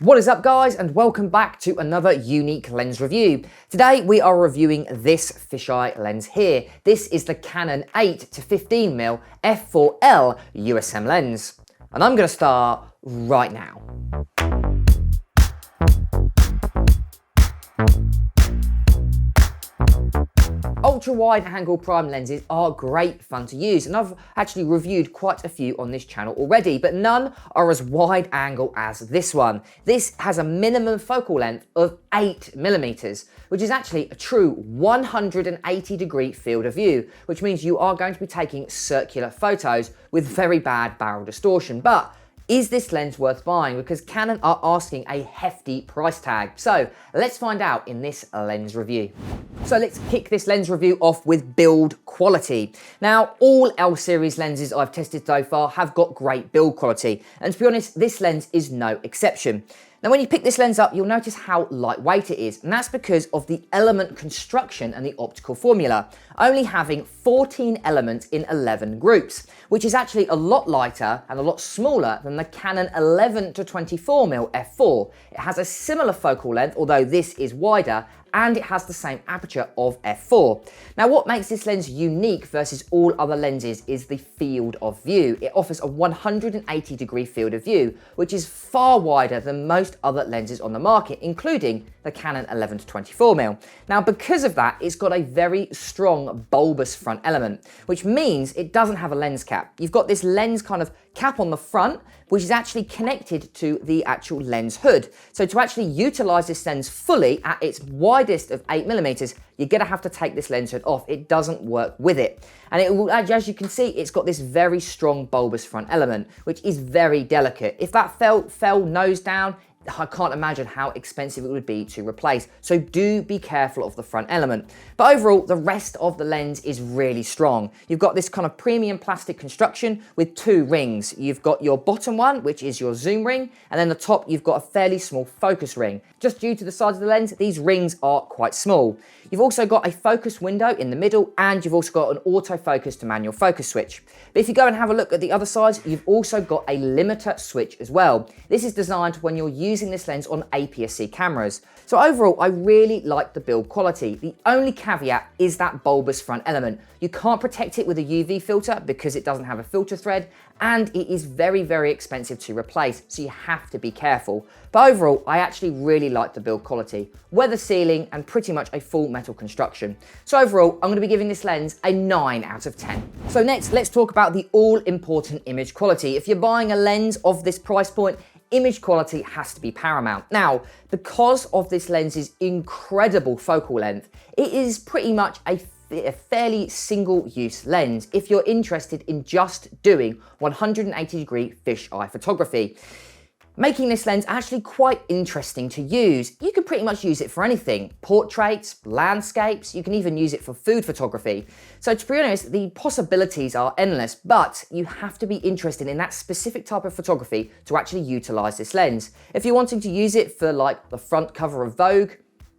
What is up, guys, and welcome back to another unique lens review. Today we are reviewing this fisheye lens here. This is the Canon 8-15mm f4L USM lens. And I'm going to start right now. Ultra wide angle prime lenses are great fun to use, and I've actually reviewed quite a few on this channel already, but none are as wide angle as this one. This has a minimum focal length of 8mm, which is actually a true 180-degree field of view, which means you are going to be taking circular photos with very bad barrel distortion. But is this lens worth buying? Because Canon are asking a hefty price tag. So let's find out in this lens review. So let's kick this lens review off with build quality. Now, all L series lenses I've tested so far have got great build quality. And to be honest, this lens is no exception. Now, when you pick this lens up, you'll notice how lightweight it is, and that's because of the element construction and the optical formula, only having 14 elements in 11 groups, which is actually a lot lighter and a lot smaller than the Canon 11-24mm f4. It has a similar focal length, although this is wider, and it has the same aperture of f4. Now, what makes this lens unique versus all other lenses is the field of view. It offers a 180-degree field of view, which is far wider than most other lenses on the market, including the Canon 11-24mm. Now, because of that, it's got a very strong bulbous front element, which means it doesn't have a lens cap. You've got this lens kind of cap on the front, which is actually connected to the actual lens hood. So to actually utilize this lens fully at its widest of 8mm, you're gonna have to take this lens hood off. It doesn't work with it. And it will, as you can see, it's got this very strong bulbous front element, which is very delicate. If that fell nose down, I can't imagine how expensive it would be to replace. So do be careful of the front element. But overall, the rest of the lens is really strong. You've got this kind of premium plastic construction with two rings. You've got your bottom one, which is your zoom ring, and then the top, you've got a fairly small focus ring. Just due to the size of the lens, these rings are quite small. You've also got a focus window in the middle, and you've also got an autofocus to manual focus switch. But if you go and have a look at the other sides, you've also got a limiter switch as well. This is designed when you're using this lens on APS-C cameras. So overall, I really like the build quality. The only caveat is that bulbous front element. You can't protect it with a UV filter because it doesn't have a filter thread, and it is very, very expensive to replace, so you have to be careful. But overall, I actually really like the build quality. Weather sealing and pretty much a full metal construction. So overall, I'm going to be giving this lens a 9 out of 10. So next, let's talk about the all-important image quality. If you're buying a lens of this price point, image quality has to be paramount. Now, because of this lens's incredible focal length, it is pretty much a fairly single-use lens if you're interested in just doing 180-degree fisheye photography. Making this lens actually quite interesting to use. You can pretty much use it for anything. Portraits, landscapes, you can even use it for food photography. So to be honest, the possibilities are endless, but you have to be interested in that specific type of photography to actually utilize this lens. If you're wanting to use it for like the front cover of Vogue,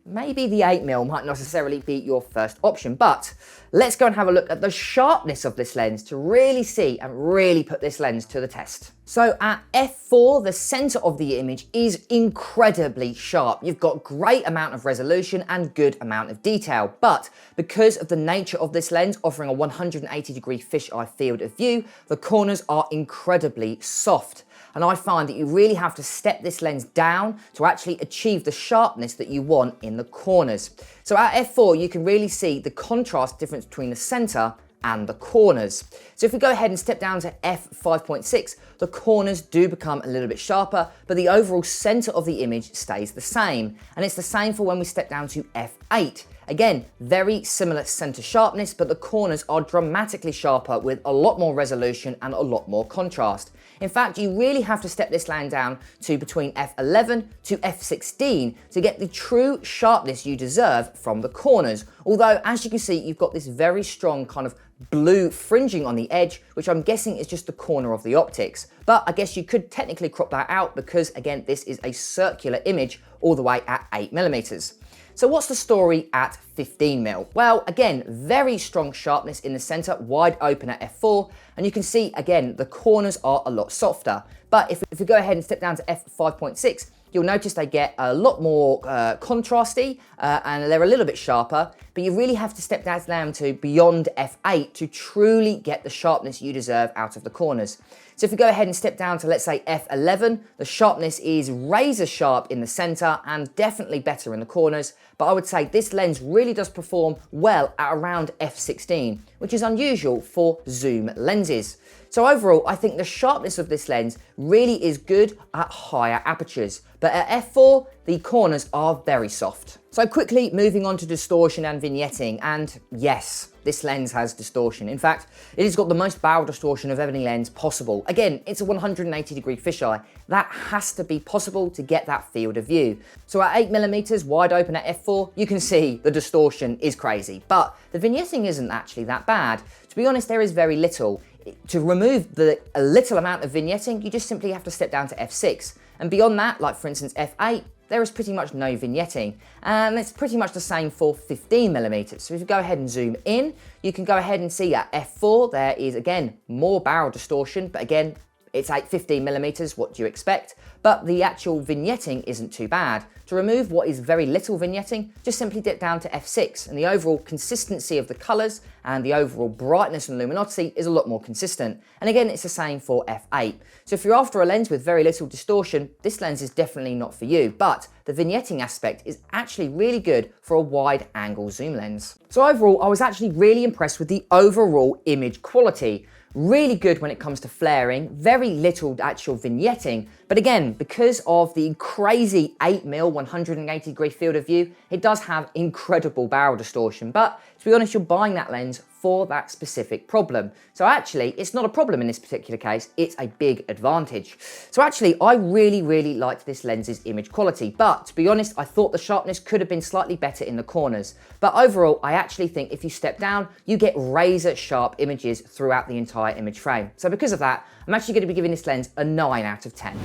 maybe the 8mm might not necessarily be your first option, but let's go and have a look at the sharpness of this lens to really see and really put this lens to the test. So at f4, the center of the image is incredibly sharp. You've got great amount of resolution and good amount of detail, but because of the nature of this lens offering a 180-degree fisheye field of view, the corners are incredibly soft. And I find that you really have to step this lens down to actually achieve the sharpness that you want in the corners. So at f4, you can really see the contrast difference between the center and the corners. So if we go ahead and step down to f5.6, the corners do become a little bit sharper, but the overall center of the image stays the same. And it's the same for when we step down to f8. Again, very similar center sharpness, but the corners are dramatically sharper with a lot more resolution and a lot more contrast. In fact, you really have to step this line down to between f11 to f16 to get the true sharpness you deserve from the corners. Although, as you can see, you've got this very strong kind of blue fringing on the edge, which I'm guessing is just the corner of the optics. But I guess you could technically crop that out because, again, this is a circular image all the way at 8mm. So what's the story at 15mm? Well, again, very strong sharpness in the center, wide open at f4, and you can see, again, the corners are a lot softer. But if we go ahead and step down to f5.6, you'll notice they get a lot more contrasty and they're a little bit sharper, but you really have to step down to beyond f8 to truly get the sharpness you deserve out of the corners. So if we go ahead and step down to, let's say, f11, the sharpness is razor sharp in the center and definitely better in the corners, but I would say this lens really does perform well at around f16, which is unusual for zoom lenses. So overall, I think the sharpness of this lens really is good at higher apertures, but at f4, the corners are very soft. So quickly moving on to distortion and vignetting, and yes, this lens has distortion. In fact, it has got the most barrel distortion of any lens possible. Again, it's a 180-degree fisheye. That has to be possible to get that field of view. So at 8mm wide open at f4, you can see the distortion is crazy, but the vignetting isn't actually that bad. To be honest, there is very little. To remove a little amount of vignetting, you just simply have to step down to f6. And beyond that, like for instance f8, there is pretty much no vignetting. And it's pretty much the same for 15mm. So if you go ahead and zoom in, you can go ahead and see at f4, there is again more barrel distortion, but again, it's at 15mm, what do you expect? But the actual vignetting isn't too bad. To remove what is very little vignetting, just simply dip down to f6, and the overall consistency of the colors and the overall brightness and luminosity is a lot more consistent. And again, it's the same for f8. So if you're after a lens with very little distortion, this lens is definitely not for you, but the vignetting aspect is actually really good for a wide angle zoom lens. So overall, I was actually really impressed with the overall image quality. Really good when it comes to flaring, very little actual vignetting, but again, because of the crazy 8mm 180-degree field of view, it does have incredible barrel distortion, but to be honest, you're buying that lens for that specific problem. So actually, it's not a problem in this particular case, it's a big advantage. So actually, I really liked this lens's image quality, but to be honest, I thought the sharpness could have been slightly better in the corners. But overall, I actually think if you step down, you get razor sharp images throughout the entire image frame. So because of that, I'm actually going to be giving this lens a 9 out of 10.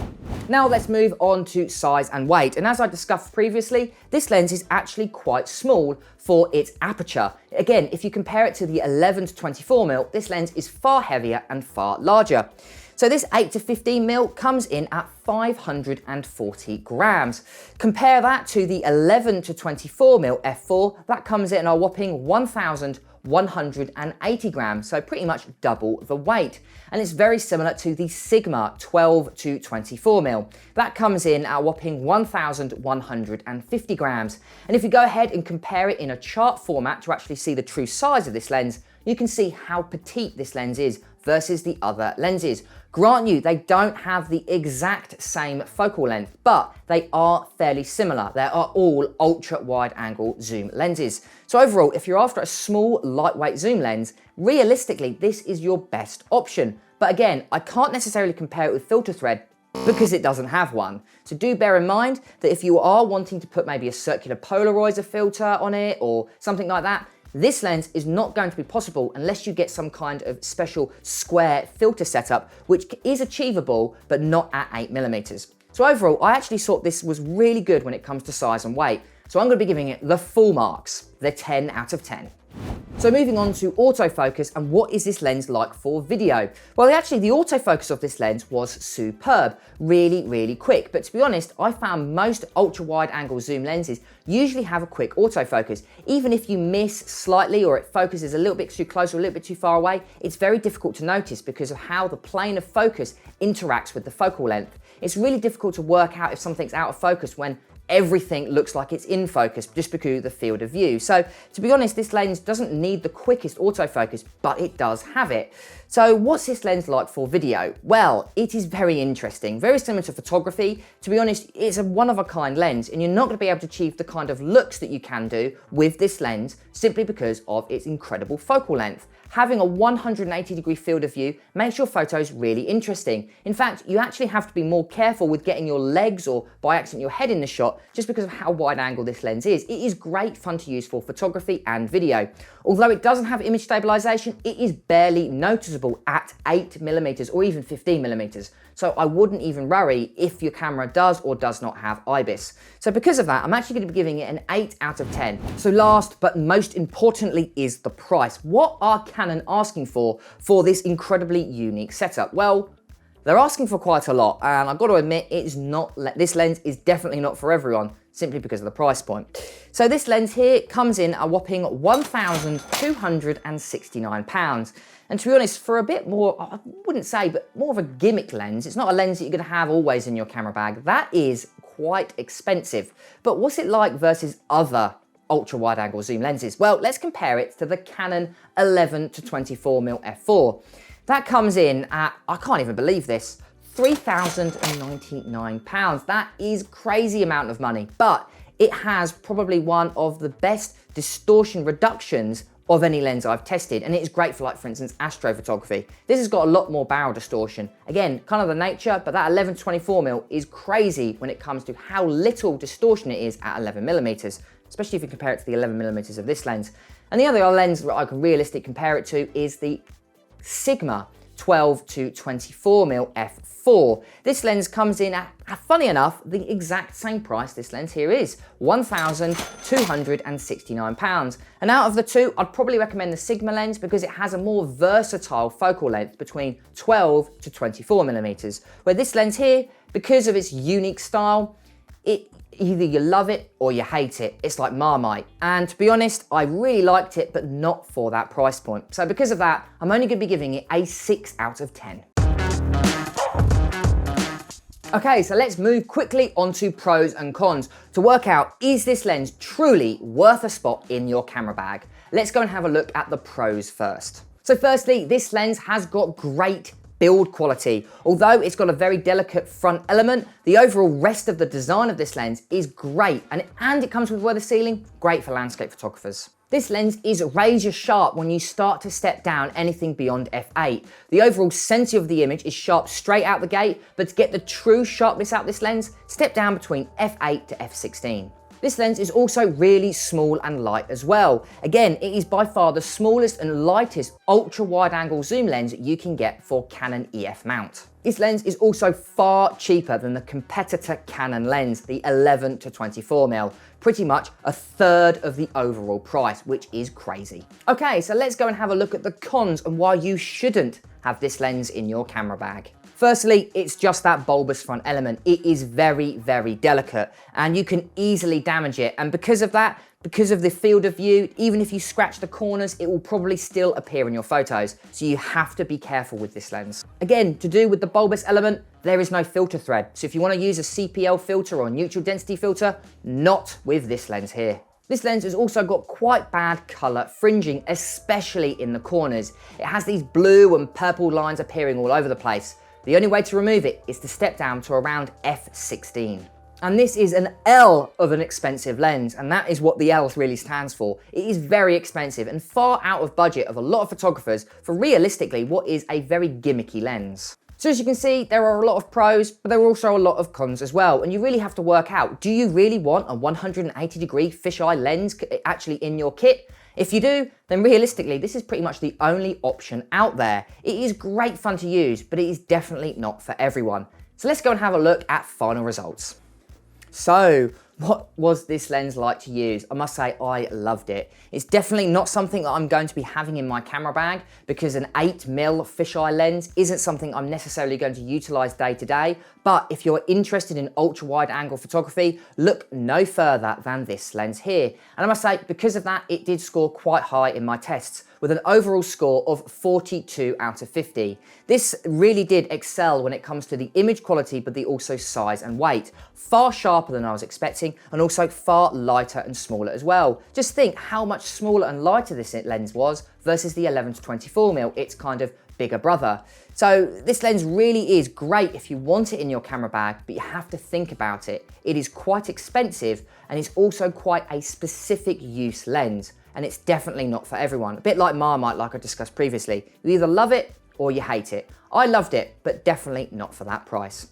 Now let's move on to size and weight. And as I discussed previously, this lens is actually quite small for its aperture. Again, if you compare it to the 11 to 24mm, this lens is far heavier and far larger. So this 8 to 15mm comes in at 540 grams. Compare that to the 11 to 24mm f4, that comes in a whopping 1,180 grams, so pretty much double the weight. And it's very similar to the Sigma 12 to 24mm. That comes in at a whopping 1,150 grams. And if you go ahead and compare it in a chart format to actually see the true size of this lens, you can see how petite this lens is versus the other lenses. Grant you, they don't have the exact same focal length, but they are fairly similar. They are all ultra wide angle zoom lenses. So overall, if you're after a small, lightweight zoom lens, realistically, this is your best option. But again, I can't necessarily compare it with filter thread because it doesn't have one. So do bear in mind that if you are wanting to put maybe a circular polarizer filter on it or something like that, this lens is not going to be possible unless you get some kind of special square filter setup, which is achievable, but not at 8mm. So overall, I actually thought this was really good when it comes to size and weight. So I'm going to be giving it the full marks, the 10 out of 10. So moving on to autofocus, and what is this lens like for video? Well, actually the autofocus of this lens was superb, really quick. But to be honest, I found most ultra wide angle zoom lenses usually have a quick autofocus. Even if you miss slightly or it focuses a little bit too close or a little bit too far away, it's very difficult to notice because of how the plane of focus interacts with the focal length. It's really difficult to work out if something's out of focus when everything looks like it's in focus just because of the field of view. So to be honest, this lens doesn't need the quickest autofocus, but it does have it. So what's this lens like for video? Well, it is very interesting, very similar to photography. To be honest, it's a one-of-a-kind lens, and you're not going to be able to achieve the kind of looks that you can do with this lens simply because of its incredible focal length. having a 180-degree field of view makes your photos really interesting. In fact, you actually have to be more careful with getting your legs or by accident your head in the shot just because of how wide angle this lens is. It is great fun to use for photography and video. Although it doesn't have image stabilization, it is barely noticeable at 8mm or even 15mm. So I wouldn't even worry if your camera does or does not have IBIS. So because of that, I'm actually going to be giving it an 8 out of 10. So last but most importantly is the price. What are Canon asking for this incredibly unique setup? Well, they're asking for quite a lot, and I've got to admit this lens is definitely not for everyone, simply because of the price point. So this lens here comes in a whopping £1,269. And to be honest, for a bit more, I wouldn't say, but more of a gimmick lens, it's not a lens that you're going to have always in your camera bag. That is quite expensive. But what's it like versus other ultra wide angle zoom lenses? Well, let's compare it to the Canon 11 to 24mm f4. That comes in at, I can't even believe this, £3,099. That is crazy amount of money, but it has probably one of the best distortion reductions of any lens I've tested, and it is great for, like, for instance, astrophotography. This has got a lot more barrel distortion. Again, kind of the nature, but that 11 to 24mm is crazy when it comes to how little distortion it is at 11mm, especially if you compare it to the 11mm of this lens. And the other lens that I can realistically compare it to is the Sigma 12 to 24mm f4. This lens comes in at, funny enough, the exact same price this lens here is, £1,269. And out of the two, I'd probably recommend the Sigma lens because it has a more versatile focal length between 12 to 24mm, where this lens here, because of its unique style, either you love it or you hate it. It's like Marmite. And to be honest, I really liked it, but not for that price point. So because of that, I'm only going to be giving it a 6 out of 10. Okay, so let's move quickly on to pros and cons to work out, is this lens truly worth a spot in your camera bag? Let's go and have a look at the pros first. So firstly, this lens has got great build quality. Although it's got a very delicate front element, the overall rest of the design of this lens is great, and it comes with weather sealing, great for landscape photographers. This lens is razor sharp when you start to step down anything beyond f8. The overall center of the image is sharp straight out the gate, but to get the true sharpness out this lens, step down between f8 to f16. This lens is also really small and light as well. Again, it is by far the smallest and lightest ultra wide angle zoom lens you can get for Canon EF mount. This lens is also far cheaper than the competitor Canon lens, the 11 to 24mm, pretty much a third of the overall price, which is crazy. Okay, so let's go and have a look at the cons and why you shouldn't have this lens in your camera bag. Firstly, it's just that bulbous front element. It is very, very delicate and you can easily damage it. And because of that, because of the field of view, even if you scratch the corners, it will probably still appear in your photos. So you have to be careful with this lens. Again, to do with the bulbous element, there is no filter thread. So if you want to use a CPL filter or a neutral density filter, not with this lens here. This lens has also got quite bad color fringing, especially in the corners. It has these blue and purple lines appearing all over the place. The only way to remove it is to step down to around f16. And this is an L of an expensive lens, and that is what the L really stands for. It is very expensive and far out of budget of a lot of photographers for realistically what is a very gimmicky lens. So as you can see, there are a lot of pros, but there are also a lot of cons as well. And you really have to work out, do you really want a 180-degree fisheye lens actually in your kit? If you do, then realistically, this is pretty much the only option out there. It is great fun to use, but it is definitely not for everyone. So let's go and have a look at final results. So, what was this lens like to use? I must say I loved it. It's definitely not something that I'm going to be having in my camera bag because an 8mm fisheye lens isn't something I'm necessarily going to utilize day to day. But if you're interested in ultra wide angle photography, look no further than this lens here. And I must say, because of that, it did score quite high in my tests with an overall score of 42 out of 50. This really did excel when it comes to the image quality, but the also size and weight. Far sharper than I was expecting, and also far lighter and smaller as well. Just think how much smaller and lighter this lens was versus the 11 to 24mm. It's kind of bigger brother. So this lens really is great if you want it in your camera bag, but you have to think about it. It is quite expensive and it's also quite a specific use lens, and it's definitely not for everyone. A bit like Marmite, like I discussed previously. You either love it or you hate it. I loved it, but definitely not for that price.